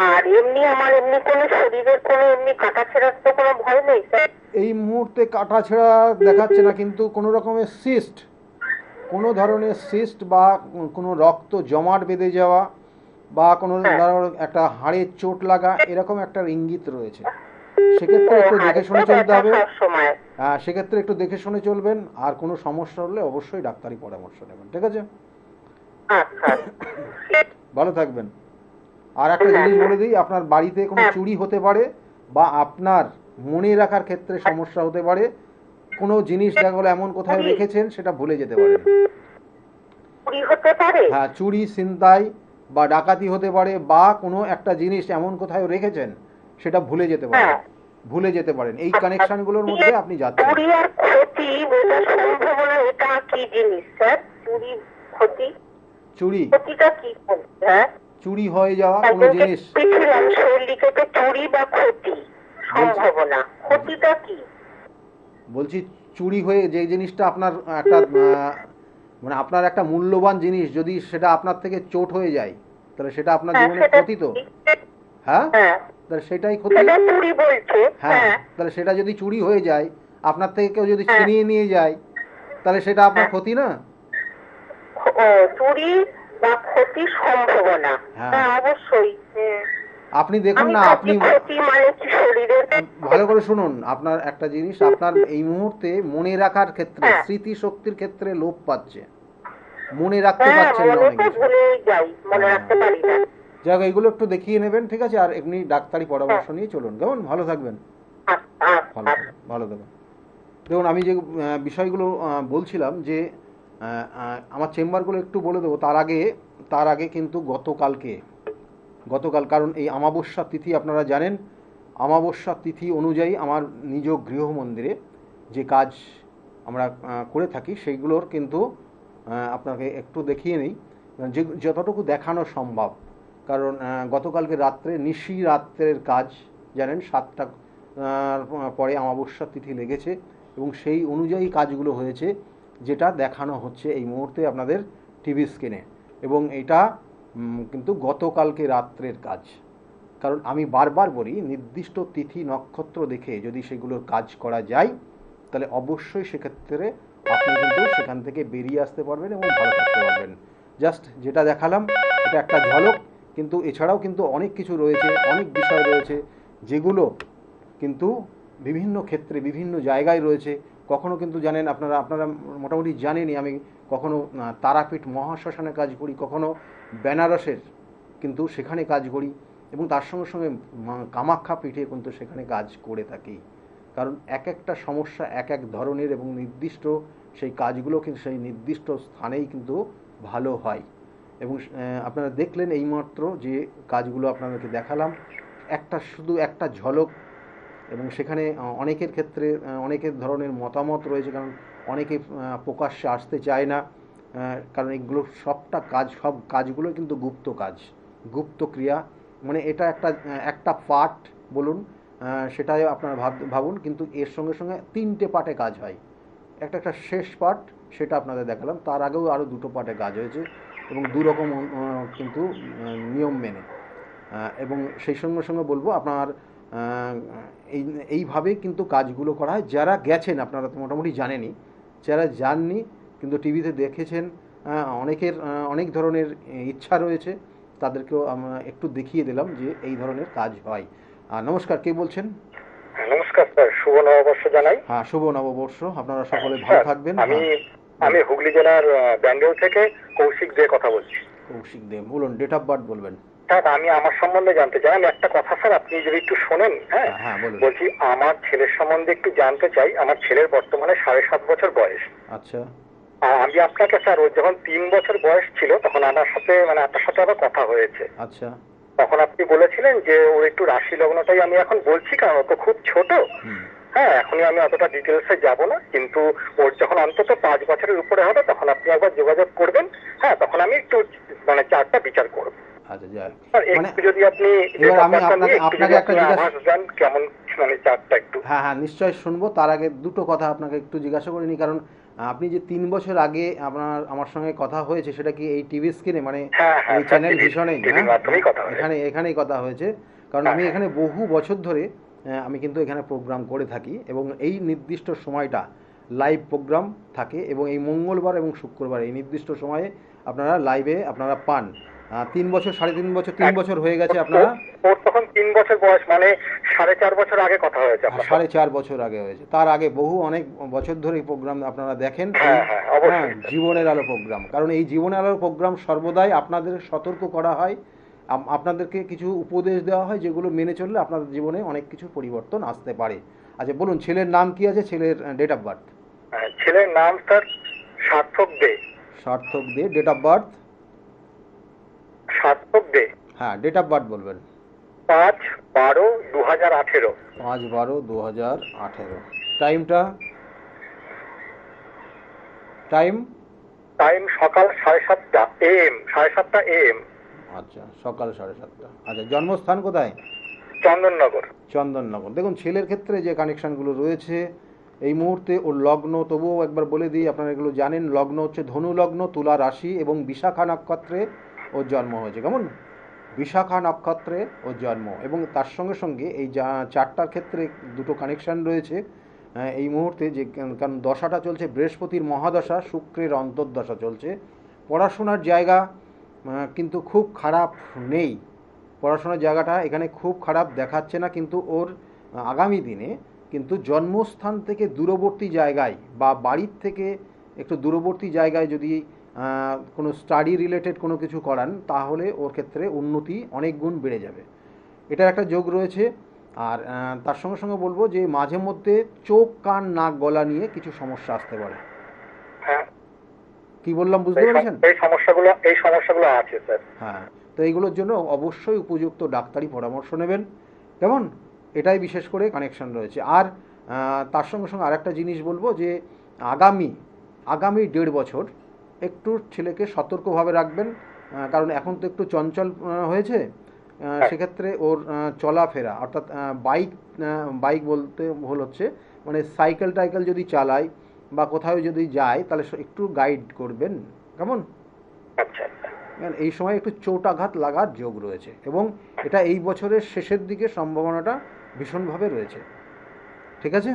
আর এমনি আমার এমনি কোনো শরীরের কোনো এমনি কাটাছেঁড়ার তো কোনো ভয় নেই স্যার? এই মুহূর্তে কাটা ছেঁড়া দেখাচ্ছে না, কিন্তু কোনো রকমের সিস্ট, কোনো ধরনের সিস্ট বা কোনো রক্ত জমাট বেঁধে যাওয়া বা কোনো হ্যাঁ। ধরো একটা হাড়ের চোট লাগা এরকম একটা ইঙ্গিত রয়েছে। ও, সেক্ষেত্রে একটু দেখে হাড়ে শুনে তো চলতে ব্যথা হবে। সবসময়। সেক্ষেত্রে একটু দেখে শুনে চলবেন, আর কোনো সমস্যা হলে অবশ্যই ডাক্তারি পরামর্শ নেবেন। ঠিক আছে, আচ্ছা। ভালো থাকবেন। আর একটা হ্যাঁ জিনিস হ্যাঁ বলে দিই, আপনার বাড়িতে কোনো হ্যাঁ। চুরি হতে পারে বা আপনার মনে রাখার ক্ষেত্রে সমস্যা হতে পারে, কোনো জিনিস দেখা গেলো এমন কোথায় চুরি রেখেছেন সেটা ভুলে যেতে পারেন। চুরি হতে পারে? হ্যাঁ, চুরি ছিনতাই বা ডাকাতি হতে পারে, বা কোনো একটা জিনিস এমন কোথায় রেখেছেন সেটা ভুলে যেতে পারেন। হ্যাঁ। ভুলে যেতে পারেন, এই আচ্ছা, কানেকশনগুলোর মধ্যে আপনি যাচ্ছেন। চুরি আর ক্ষতি বোঝার সম্ভাবনা, এটা কি জিনিস স্যার? চুরি ক্ষতি, চুরি, ক্ষতিটা কি? হ্যাঁ, চুরি হয়ে যাওয়া কোনো একজনকে জিনিস। দেখছিলাম শৈলীকে, তো চুরি বা ক্ষতি বলছি সম্ভাবনা, ক্ষতিটা কি? বলছি চুরি হয়ে যে জিনিসটা আপনার একটা মানে আপনার একটা মূল্যবান জিনিস যদি সেটা আপনার থেকে চোট হয়ে যায়, তাহলে সেটা আপনার হ্যাঁ জীবনের সেটা ক্ষতি তো। ঠিক। হ্যাঁ, হ্যাঁ, তাহলে সেটাই ক্ষতি। সেটা চুরি বলছে। হ্যাঁ, হ্যাঁ তাহলে সেটা যদি চুরি হয়ে যায়, আপনার থেকে কেউ যদি হ্যাঁ ছিনিয়ে নিয়ে যায়, তাহলে সেটা আপনার হ্যাঁ। ক্ষতি না। ও, চুরি বা ক্ষতির সম্ভাবনা, হ্যাঁ, হ্যাঁ অবশ্যই। আপনি দেখুন আমি না, ভাবছি আপনি ক্ষতি মানে কি শরীরের? ভালো করে শুনুন, আপনার একটা জিনিস আপনার এই মুহূর্তে মনে রাখার ক্ষেত্রে, হ্যাঁ স্মৃতিশক্তির ক্ষেত্রে লোপ পাচ্ছে, মনে রাখতে হ্যাঁ, পারছেন না মনে অনেক তো কিছু। ভুলেই যাই, মনে হ্যাঁ, রাখতে পারি না। যাই হোক, এগুলো একটু দেখিয়ে নেবেন। ঠিক আছে, আর এমনি ডাক্তারি হ্যাঁ। পরামর্শ নিয়ে চলুন, কেমন? ভালো থাকবেন। আচ্ছা ভালো আচ্ছা। থাকবেন, ভালো থাকবেন। দেখুন, আমি যে বিষয়গুলো বলছিলাম যে আমার চেম্বারগুলো একটু বলে দেবো, তার আগে কিন্তু গতকাল, কারণ এই অমাবস্যা তিথি আপনারা জানেন, অমাবস্যা তিথি অনুযায়ী আমার নিজ গৃহ মন্দিরে যে কাজ আমরা করে থাকি সেইগুলোর কিন্তু আপনাকে একটু দেখিয়ে নিই, যে যতটুকু দেখানো সম্ভব। কারণ গতকালকে রাত্রে নিশি রাত্রের কাজ জানেন, 7টা পরে অমাবস্যা তিথি লেগেছে এবং সেই অনুযায়ী কাজগুলো হয়েছে, যেটা দেখানো হচ্ছে এই মুহূর্তে আপনাদের টিভি স্ক্রিনে। এবং এটা কিন্তু গতকালকে রাত্রের কাজ। কারণ আমি বারবার বলি, নির্দিষ্ট তিথি নক্ষত্র দেখে যদি সেগুলোর কাজ করা যায়, তাহলে অবশ্যই সেক্ষেত্রে আপনি কিন্তু সেখান থেকে বেরিয়ে আসতে পারবেন এবং ভালো থাকতে পারবেন। জাস্ট যেটা দেখালাম এটা একটা ঝলক, কিন্তু এছাড়াও কিন্তু অনেক কিছু রয়েছে, অনেক বিষয় রয়েছে যেগুলো কিন্তু বিভিন্ন ক্ষেত্রে বিভিন্ন জায়গায় রয়েছে। কখনো কিন্তু জানেন, আপনারা মোটামুটি জানেনই, আমি কখনো তারাপীঠ মহাশ্মশানে কাজ করি, কখনো বেনারসের কিন্তু সেখানে কাজ করি, এবং তার সঙ্গে সঙ্গে কামাখ্যা পীঠে কিন্তু সেখানে কাজ করে থাকি। কারণ এক একটা সমস্যা এক এক ধরনের, এবং নির্দিষ্ট সেই কাজগুলো কিন্তু সেই নির্দিষ্ট স্থানেই কিন্তু ভালো হয়। এবং আপনারা দেখলেন এইমাত্র যে কাজগুলো আপনাদেরকে দেখালাম, শুধু একটা ঝলক। এবং সেখানে অনেকের ক্ষেত্রে অনেকের ধরনের মতামত রয়েছে, কারণ অনেকে প্রকাশ্যে আসতে চায় না, কারণ এগুলো সব কাজগুলো কিন্তু গুপ্ত কাজ, গুপ্ত ক্রিয়া। মানে এটা একটা পার্ট বলুন, সেটাই আপনারা ভাবুন, কিন্তু এর সঙ্গে সঙ্গে 3টে পার্টে কাজ হয়। একটা শেষ পার্ট, সেটা আপনাদের দেখালাম, তার আগেও আরও 2টো পার্টে কাজ হয়েছে, এবং দুরকম কিন্তু নিয়ম মেনে। এবং সেই সঙ্গে সঙ্গে বলবো আপনার এইভাবেই কিন্তু কাজগুলো করা হয়। যারা গেছেন আপনারা তো মোটামুটি জানেনই, যারা যাননি কিন্তু টিভিতে দেখেছেন, অনেকের অনেক ধরনের ইচ্ছা রয়েছে, তাদেরকেও আমরা একটু দেখিয়ে দিলাম যে এই ধরনের কাজ হয়। নমস্কার, কে বলছেন? নমস্কার স্যার, শুভ নববর্ষ জানাই। হ্যাঁ, শুভ নববর্ষ, আপনারা সকলে ভালো থাকবেন। আমি হুগলি জেলার ব্যান্ডেল থেকে কৌশিক দে কথা বলছি। কৌশিক দেব, বলুন, ডেট অফ বার্থ বলবেন। স্যার, আমি আমার সম্বন্ধে জানতে চাই। আমি একটা কথা স্যার, আপনি যদি একটু শোনেন। হ্যাঁ, হ্যাঁ বলুন। বলছি আমার ছেলের সম্বন্ধে একটু জানতে চাই। আমার ছেলের বর্তমানে 7.5 বছর বয়স। আচ্ছা। আমি আপনাকে স্যার, ওর যখন 3 বছর বয়স ছিল তখন আপনার সাথে আবার কথা হয়েছে। আচ্ছা। তখন আপনি বলেছিলেন যে ওর একটু রাশি লগ্নটাই আমি এখন বলছি, কারণ ও তো খুব ছোট। হ্যাঁ, এখনই আমি অতটা ডিটেলসে যাব না, কিন্তু ওর যখন অন্তত 5 বছরের উপরে হবে তখন আপনি একবার যোগাযোগ করবেন। হ্যাঁ, তখন আমি একটু চার্টটা বিচার করব। আচ্ছা যাক, স্যার মানে একটু যদি আপনি এবার আমি ব্যাপারটা নিয়ে একটু আপনাকে যদি একটা আপনি জিজ্ঞাসা, আভাস দেন কেমন মানে চারটা একটু। হ্যাঁ হ্যাঁ নিশ্চয়ই শুনবো। তার আগে দুটো কথা আপনাকে একটু জিজ্ঞাসা করিনি, কারণ আপনি যে 3 বছর আগে আমার সঙ্গে কথা হয়েছে সেটা কি এই টিভি স্ক্রিনে, মানে হ্যাঁ হ্যাঁ এই স্যার, চ্যানেল ভিশনেই? টিভির হ্যাঁ মাধ্যমেই কথা হয়েছে। এখানেই কথা হয়েছে। কারণ হ্যাঁ আমি হ্যাঁ এখানে বহু বছর ধরে আমি কিন্তু এখানে প্রোগ্রাম করে থাকি, এবং এই নির্দিষ্ট সময়টা লাইভ প্রোগ্রাম থাকে, এবং এই মঙ্গলবার এবং শুক্রবার এই নির্দিষ্ট সময়ে আপনারা লাইভে আপনারা পান। 3 বছর 3.5 বছর 3 বছর হয়ে গেছে আপনারা। ওর তখন 3 বছর বয়স, মানে 4.5 বছর আগে কথা হয়েছে আপনার সাথে। 4.5 বছর আগে হয়েছে। তার আগে বহু অনেক বছর ধরে এই প্রোগ্রাম আপনারা দেখেন, এই হ্যাঁ হ্যাঁ অবশ্যই স্যার। জীবনের আলো প্রোগ্রাম। কারণ এই জীবনের আলো প্রোগ্রাম সর্বদাই আপনাদের সতর্ক করা হয়, আপনাদেরকে কিছু উপদেশ দেওয়া হয় যেগুলো মেনে চললে আপনাদের জীবনে অনেক কিছু পরিবর্তন আসতে পারে। আচ্ছা বলুন, ছেলের নাম কি আছে, ছেলের ডেট অফ বার্থ? ছেলের নাম স্যার সার্থক দে। সার্থক দে। Date of birth? সার্থক দে। হ্যাঁ ডেট অফ বার্থ বলবেন। 5/12/2018। 5/12/2018। টাইমটা? টাইম? টাইম সকাল 7:30 AM, 7:30 AM। আচ্ছা সকাল 7:30। আচ্ছা জন্মস্থান কোথায়? চন্দননগর। চন্দননগর। দেখুন ছেলের ক্ষেত্রে যে কানেকশানগুলো রয়েছে এই মুহূর্তে, ওর লগ্ন, তবুও একবার বলে দিই, আপনারা এগুলো জানেন, লগ্ন হচ্ছে ধনু লগ্ন, তুলা রাশি এবং বিশাখা নক্ষত্রে ওর জন্ম হয়েছে। কেমন? বিশাখা নক্ষত্রে ওর জন্ম, এবং তার সঙ্গে সঙ্গে এই চারটার ক্ষেত্রে দুটো কানেকশান রয়েছে এই মুহূর্তে, যে কারণ দশাটা চলছে বৃহস্পতির মহাদশা, শুক্রের অন্তর্দশা চলছে। পড়াশোনার জায়গা কিন্তু খুব খারাপ নেই, পড়াশোনার জায়গাটা এখানে খুব খারাপ দেখাচ্ছে না, কিন্তু ওর আগামী দিনে কিন্তু জন্মস্থান থেকে দূরবর্তী জায়গায় বা বাড়ির থেকে একটু দূরবর্তী জায়গায় যদি কোনো স্টাডি রিলেটেড কোনো কিছু করান, তাহলে ওর ক্ষেত্রে উন্নতি অনেক গুণ বেড়ে যাবে, এটার একটা যোগ রয়েছে। আর তার সঙ্গে সঙ্গে বলবো যে মাঝে মধ্যে চোখ কান নাক গলা নিয়ে কিছু সমস্যা আসতে পারে। হ্যাঁ কি বললাম বুঝতে পেরেছেন? এই সমস্যাগুলো আছে স্যার। হ্যাঁ, তো এইগুলোর জন্য অবশ্যই উপযুক্ত ডাক্তারি পরামর্শ নেবেন। কেমন? এটাই বিশেষ করে কানেকশন রয়েছে। আর তার সঙ্গে সঙ্গে আরেকটা জিনিস বলবো যে আগামী 1.5 বছর একটু ছেলেকে সতর্কভাবে রাখবেন, কারণ এখন তো একটু চঞ্চল হয়েছে। সেক্ষেত্রে ওর চলাফেরা, অর্থাৎ বাইক বলতে ভুল হচ্ছে, মানে সাইকেল টাইকেল যদি চালায় বা কোথাও যদি যায়, তাহলে একটু গাইড করবেন। কেমন? আচ্ছা আচ্ছা এই সময় একটু চোটাঘাত লাগার যোগ রয়েছে, এবং এটা এই বছরের শেষের দিকে সম্ভাবনাটা ভীষণভাবে রয়েছে। ঠিক আছে?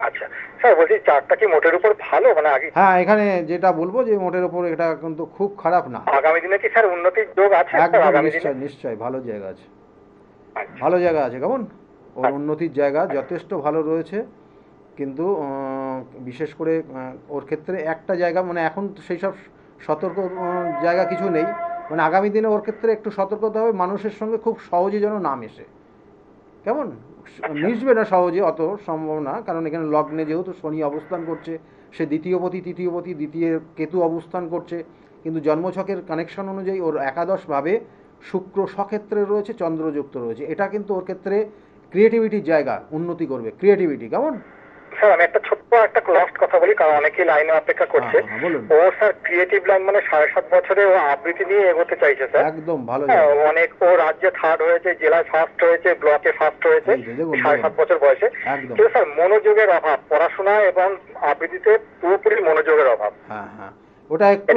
আচ্ছা স্যার, বলছি চারটা কি মোটের উপর ভালো, মানে আগে হ্যাঁ, এখানে যেটা বলবো যে মোটের ওপর এটা কিন্তু খুব খারাপ না। আগামী দিনে কি স্যার উন্নতির যোগ আছে স্যার একদম আগামী দিনে? নিশ্চয় নিশ্চয় ভালো জায়গা আছে, আচ্ছা ভালো জায়গা আছে। কেমন? ওর আচ্ছা। উন্নতির জায়গা যথেষ্ট ভালো রয়েছে, কিন্তু বিশেষ করে ওর ক্ষেত্রে একটা জায়গা, মানে এখন সেই সব সতর্ক জায়গা কিছু নেই, মানে আগামী দিনে ওর ক্ষেত্রে একটু সতর্ক হতে হবে, মানুষের সঙ্গে খুব সহজে যেন না মেশে। কেমন? আচ্ছা মিশবে না সহজে, অত সম্ভব না, কারণ এখানে লগ্নে যেহেতু শনি অবস্থান করছে, সে দ্বিতীয়পতি তৃতীয়পতি দ্বিতীয় কেতু অবস্থান করছে, কিন্তু জন্মছকের কানেকশন অনুযায়ী ওর একাদশভাবে শুক্র সক্ষেত্রে রয়েছে, চন্দ্রযুক্ত রয়েছে। এটা কিন্তু ওর ক্ষেত্রে ক্রিয়েটিভিটির জায়গা, উন্নতি করবে ক্রিয়েটিভিটি। কেমন? স্যার আমি একটা ছোট্ট একটা লাস্ট কথা বলি, কারণ অনেকেই লাইনে অপেক্ষা করছে। হ্যাঁ বলুন। ও স্যার ক্রিয়েটিভ লাইন, মানে 7.5 বছরে ও আবৃত্তি নিয়ে এগোতে চাইছে স্যার। একদম ভালো হ্যাঁ, জায়গা। অনেক ও রাজ্যে থার্ড হয়েছে, জেলায় ফার্স্ট হয়েছে, ব্লকে ফার্স্ট হয়েছে এই যে দেখুন 7.5 বছর বয়সে। একদম। কিন্তু স্যার মনোযোগের অভাব, পড়াশোনা এবং আবৃত্তিতে পুরোপুরি মনোযোগের অভাব। হ্যাঁ হ্যাঁ, ওটা একটু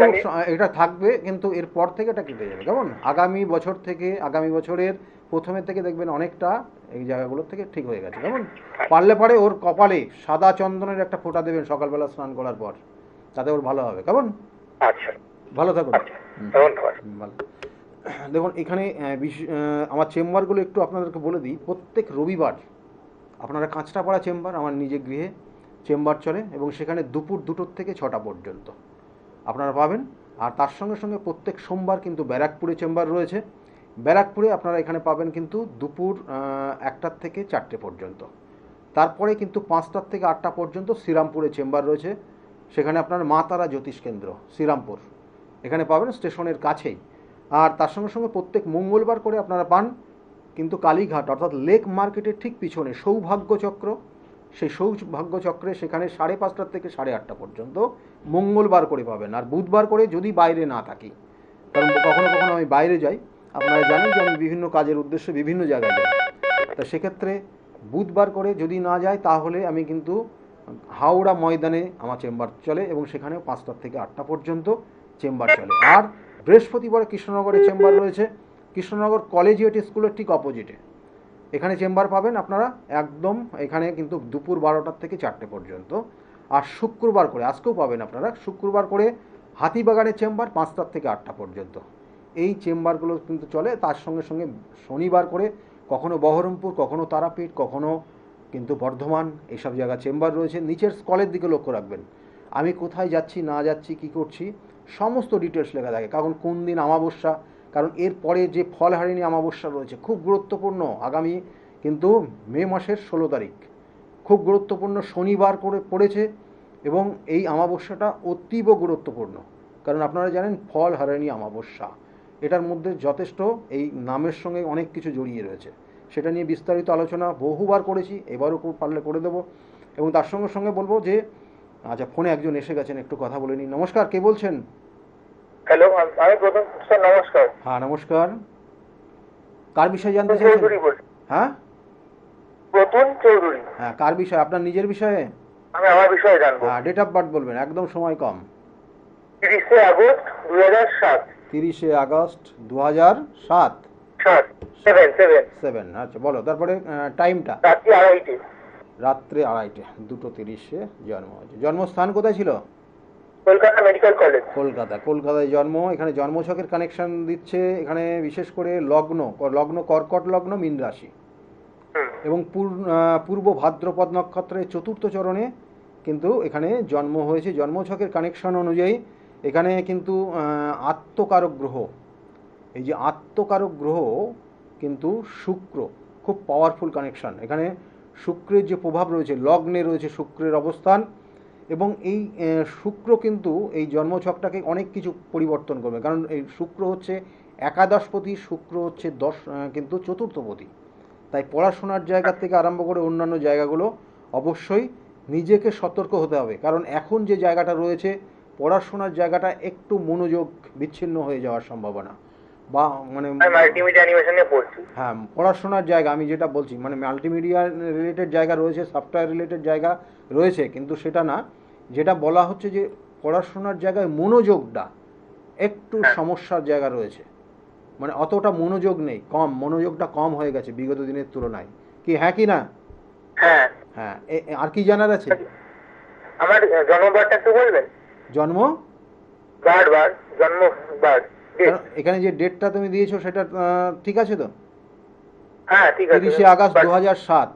এটা থাকবে, কিন্তু এরপর থেকে এটা কেটে যাবে। কেমন? আগামী বছর থেকে, আগামী বছরের প্রথমের থেকে দেখবেন অনেকটা এই জায়গাগুলোর থেকে ঠিক হয়ে গেছে। কেমন? পারলে পরে ওর কপালে সাদা চন্দনের একটা ফোঁটা দেবেন সকালবেলা স্নান করার পর, তাতে ওর ভালো হবে। কেমন? আচ্ছা ভালো থাকুন। আচ্ছা, ধন্যবাদ। ভালো। দেখুন এখানে আমার চেম্বারগুলো একটু আপনাদেরকে বলে দিই। প্রত্যেক রবিবার আপনারা কাঁচরাপাড়া চেম্বার, আমার নিজের গৃহে চেম্বার চলে, এবং সেখানে দুপুর 2টোর থেকে 6টা পর্যন্ত আপনারা পাবেন। আর তার সঙ্গে সঙ্গে প্রত্যেক সোমবার কিন্তু ব্যারাকপুরে চেম্বার রয়েছে, ব্যারাকপুরে আপনারা এখানে পাবেন কিন্তু দুপুর 1টার থেকে 4টে পর্যন্ত। তারপরে কিন্তু 5টার থেকে 8টা পর্যন্ত শ্রীরামপুরে চেম্বার রয়েছে, সেখানে আপনার মা তারা জ্যোতিষ কেন্দ্র শ্রীরামপুর, এখানে পাবেন স্টেশনের কাছেই। আর তার সঙ্গে সঙ্গে প্রত্যেক মঙ্গলবার করে আপনারা পান কিন্তু কালীঘাট, অর্থাৎ লেক মার্কেটের ঠিক পিছনে সৌভাগ্য চক্র, সেই সৌভাগ্য চক্রে সেখানে 5:30 থেকে 8:30 পর্যন্ত মঙ্গলবার করে পাবেন। আর বুধবার করে যদি বাইরে না থাকি, কারণ কখনো কখনো আমি বাইরে যাই, আপনারা জানেন যে আমি বিভিন্ন কাজের উদ্দেশ্যে বিভিন্ন জায়গায় যাই। তা সেক্ষেত্রে বুধবার করে যদি না যায় তাহলে আমি কিন্তু হাওড়া ময়দানে আমার চেম্বার চলে এবং সেখানে 5টা থেকে 8টা পর্যন্ত চেম্বার চলে। আর বৃহস্পতিবার কৃষ্ণনগরে চেম্বার রয়েছে, কৃষ্ণনগর কলেজিয়েট স্কুলের ঠিক অপোজিটে। এখানে চেম্বার পাবেন আপনারা একদম, এখানে কিন্তু দুপুর 12টার থেকে 4টে পর্যন্ত। আর শুক্রবার করে, আজকেও পাবেন আপনারা, শুক্রবার করে হাতিবাগানের চেম্বার 5টার থেকে 8টা পর্যন্ত। এই চেম্বারগুলো কিন্তু চলে। তার সঙ্গে সঙ্গে শনিবার করে কখনো বহরমপুর, কখনো তারাপীঠ, কখনো কিন্তু বর্ধমান, এইসব জায়গা চেম্বার রয়েছে। নিচের স্কলের দিকে লক্ষ্য রাখবেন, আমি কোথায় যাচ্ছি না যাচ্ছি কী করছি সমস্ত ডিটেলস লেখা থাকে। কারণ কোন দিন অমাবস্যা, কারণ এর পরে যে ফলহারিণী অমাবস্যা রয়েছে খুব গুরুত্বপূর্ণ, আগামী কিন্তু মে মাসের 16 তারিখ, খুব গুরুত্বপূর্ণ শনিবার করে পড়েছে এবং এই অমাবস্যাটা অতীব গুরুত্বপূর্ণ। কারণ আপনারা জানেন ফলহারিণী অমাবস্যা, এটার মধ্যে যথেষ্ট এই নামের সঙ্গে অনেক কিছু জড়িয়ে রয়েছে। সেটা নিয়ে বিস্তারিত আলোচনা বহুবার করেছি, এবারও পারলে করে দেবো। এবং তার সঙ্গে সঙ্গে বলবো যে আচ্ছা, ফোনে একজন এসে গেছেন, একটু কথা বলে নিই। নমস্কার, কে বলছেন? হ্যালো, আমি প্রথম স্যার নমস্কার। হ্যাঁ নমস্কার, কার বিষয়ে জানতে চাইছেন? হ্যাঁ প্রতুল চৌধুরী। হ্যাঁ, কার বিষয়ে? আপনার নিজের বিষয়ে? আমি আমার বিষয়ে জানবো। হ্যাঁ, ডেট অফ বার্থ বলবেন, একদম সময় কম। 30শে আগস্ট 2007। 30শে আগস্ট 2007। 7। আচ্ছা বলো, তারপরে টাইমটা? রাত্রি 2:30। রাত্রে 2:30, 2:30-এ জন্ম হয়েছে। জন্মস্থান কোথায় ছিল? Kolkata medical college. কলকাতায় জন্ম। এখানে জন্মছকের কানেকশন দিচ্ছে, এখানে বিশেষ করে লগ্ন কর্কট লগ্ন, মীন রাশি এবং পূর্ব ভাদ্রপদ নক্ষত্রের 4র্থ চরণে কিন্তু এখানে জন্ম হয়েছে। জন্মছকের কানেকশন অনুযায়ী এখানে কিন্তু আত্মকারক গ্রহ, এই যে আত্মকারক গ্রহ কিন্তু শুক্র, খুব পাওয়ারফুল কানেকশন। এখানে শুক্রের যে প্রভাব রয়েছে, লগ্নে রয়েছে শুক্রের অবস্থান, এবং এই শুক্র কিন্তু এই জন্মছকটাকে অনেক কিছু পরিবর্তন করবে। কারণ এই শুক্র হচ্ছে একাদশপতি, শুক্র হচ্ছে কিন্তু চতুর্থপতি। তাই পড়াশোনার জায়গা থেকে আরম্ভ করে অন্যান্য জায়গাগুলো অবশ্যই নিজেকে সতর্ক হতে হবে। কারণ এখন যে জায়গাটা রয়েছে, পড়াশোনার জায়গাটা একটু মনোযোগ বিচ্ছিন্ন হয়ে যাওয়ার সম্ভাবনা, বা মানে মাল্টিমিডিয়া অ্যানিমেশনে পড়ছি। হ্যাঁ, পড়াশোনার জায়গা আমি যেটা বলছি, মানে মাল্টিমিডিয়া রিলেটেড জায়গা রয়েছে, সফটওয়্যার রিলেটেড জায়গা রয়েছে, কিন্তু সেটা না। যেটা বলা হচ্ছে যে পড়াশোনার জায়গায় মনোযোগটা একটু সমস্যার জায়গা রয়েছে, মানে অতটা মনোযোগ নেই, মনোযোগটা কম হয়ে গেছে বিগত দিনের তুলনায়। কি হ্যাঁ কি না? হ্যাঁ হ্যাঁ। আর কি জানার আছে? আমার জন্মবারটা একটু বলবেন? জন্ম জন্মবার এখানে যে ডেটটা তুমি দিয়েছো সেটা ঠিক আছে তো? হ্যাঁ ঠিক আছে। 30শে আগস্ট 2007,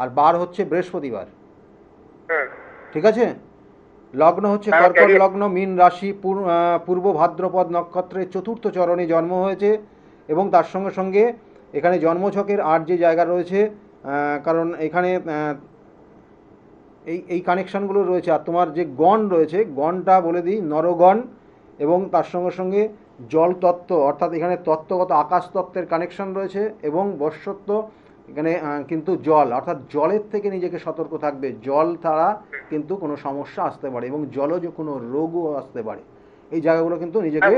আর বার হচ্ছে বৃহস্পতিবার। ঠিক আছে। লগ্ন হচ্ছে কর্কট লগ্ন, মীন রাশি, পূর্ব ভাদ্রপদ নক্ষত্রের 4র্থ চরণে জন্ম হয়েছে। এবং তার সঙ্গে সঙ্গে এখানে জন্মছকের আর যে জায়গা রয়েছে, কারণ এখানে এই কানেকশানগুলো রয়েছে। আর তোমার যে গণ রয়েছে, গণটা বলে দিই নরগণ, এবং তার সঙ্গে সঙ্গে জল তত্ত্ব, অর্থাৎ এখানে তত্ত্বগত আকাশ তত্ত্বের কানেকশন রয়েছে, এবং বর্ষত্ব এখানে কিন্তু জল, অর্থাৎ জলের থেকে নিজেকে সতর্ক থাকবে। জল ছাড়া কিন্তু কোনো সমস্যা আসতে পারে, এবং জলজ কোনো রোগও আসতে পারে। এই জায়গাগুলো কিন্তু নিজেকে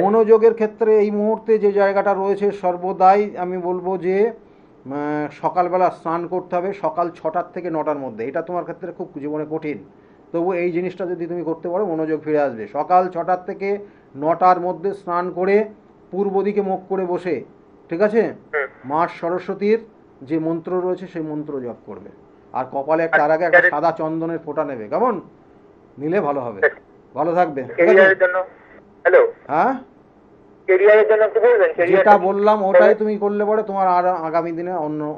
মনোযোগের ক্ষেত্রে এই মুহূর্তে যে জায়গাটা রয়েছে, সর্বদাই আমি বলবো যে সকালবেলা স্নান করতে হবে, সকাল 6টার থেকে 9টার মধ্যে। এটা তোমার ক্ষেত্রে খুব জীবনে কঠিন, তবু এই জিনিসটা যদি তুমি করতে পারো মনোযোগ ফিরে আসবে। সকাল 6টার থেকে 9টার মধ্যে স্নান করে পূর্ব দিকে মুখ করে বসে, ঠিক আছে, মা সরস্বতীর যে মন্ত্র রয়েছে সেই মন্ত্র জপ করবে। আর কপালে তার আগে একটা সাদা চন্দনের ফোঁটা নেবে, কেমন? নিলে ভালো হবে, ভালো থাকবে। হ্যাঁ, যেটা বললাম ওটাই তুমি করলে পরে তোমার আর আগামী দিনে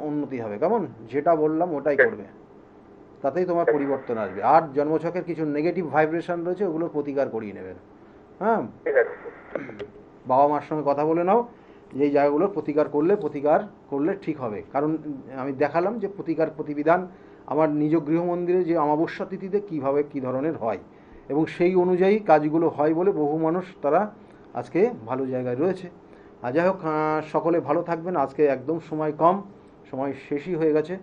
উন্নতি হবে, কেমন? যেটা বললাম ওটাই করবে, তাতেই তোমার পরিবর্তন আসবে। আর জন্মছকের কিছু নেগেটিভ ভাইব্রেশন রয়েছে, ওগুলোর প্রতিকার করিয়ে নেবেন। হ্যাঁ, বাবা মার সঙ্গে কথা বলে নাও, যেই জায়গাগুলোর প্রতিকার করলে ঠিক হবে। কারণ আমি দেখালাম যে প্রতিবিধান আমার নিজ গৃহমন্দিরে যে অমাবস্যা তিথিতে কীভাবে কী ধরনের হয়, এবং সেই অনুযায়ী কাজগুলো হয় বলে বহু মানুষ তারা আজকে ভালো জায়গায় রয়েছে। আর যাই হোক, সকলে ভালো থাকবেন। আজকে একদম সময় কম, সময় শেষই হয়ে গেছে।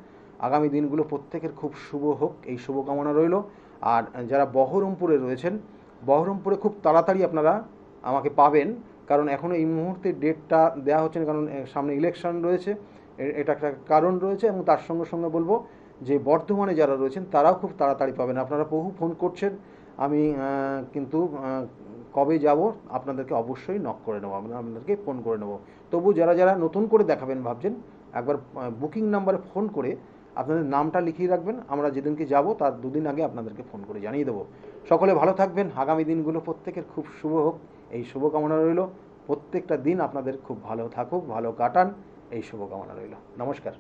আগামী দিনগুলো প্রত্যেকের খুব শুভ হোক, এই শুভকামনা রইল। আর যারা বহরমপুরে রয়েছেন, বহরমপুরে খুব তাড়াতাড়ি আপনারা আমাকে পাবেন। কারণ এখনও এই মুহূর্তে ডেটটা দেওয়া হচ্ছে না, কারণ সামনে ইলেকশন রয়েছে, এটা একটা কারণ রয়েছে। এবং তার সঙ্গে সঙ্গে বলবো যে বর্ধমানে যারা রয়েছেন তারাও খুব তাড়াতাড়ি পাবেন। আপনারা বহু ফোন করছেন, আমি কিন্তু কবে যাব আপনাদেরকে অবশ্যই নক করে নেবো, আমরা আপনাদেরকে ফোন করে নেবো। তবু যারা যারা নতুন করে দেখাবেন ভাবছেন, একবার বুকিং নাম্বারে ফোন করে আপনাদের নামটা লিখিয়ে রাখবেন। আমরা যেদিনকে যাব তার দুদিন আগে আপনাদেরকে ফোন করে জানিয়ে দেবো। সকলে ভালো থাকবেন, আগামী দিনগুলো প্রত্যেকের খুব শুভ হোক, এই শুভকামনা রইল। প্রত্যেকটা দিন আপনাদের খুব ভালো থাকুক, ভালো কাটান, এই শুভকামনা রইল। নমস্কার।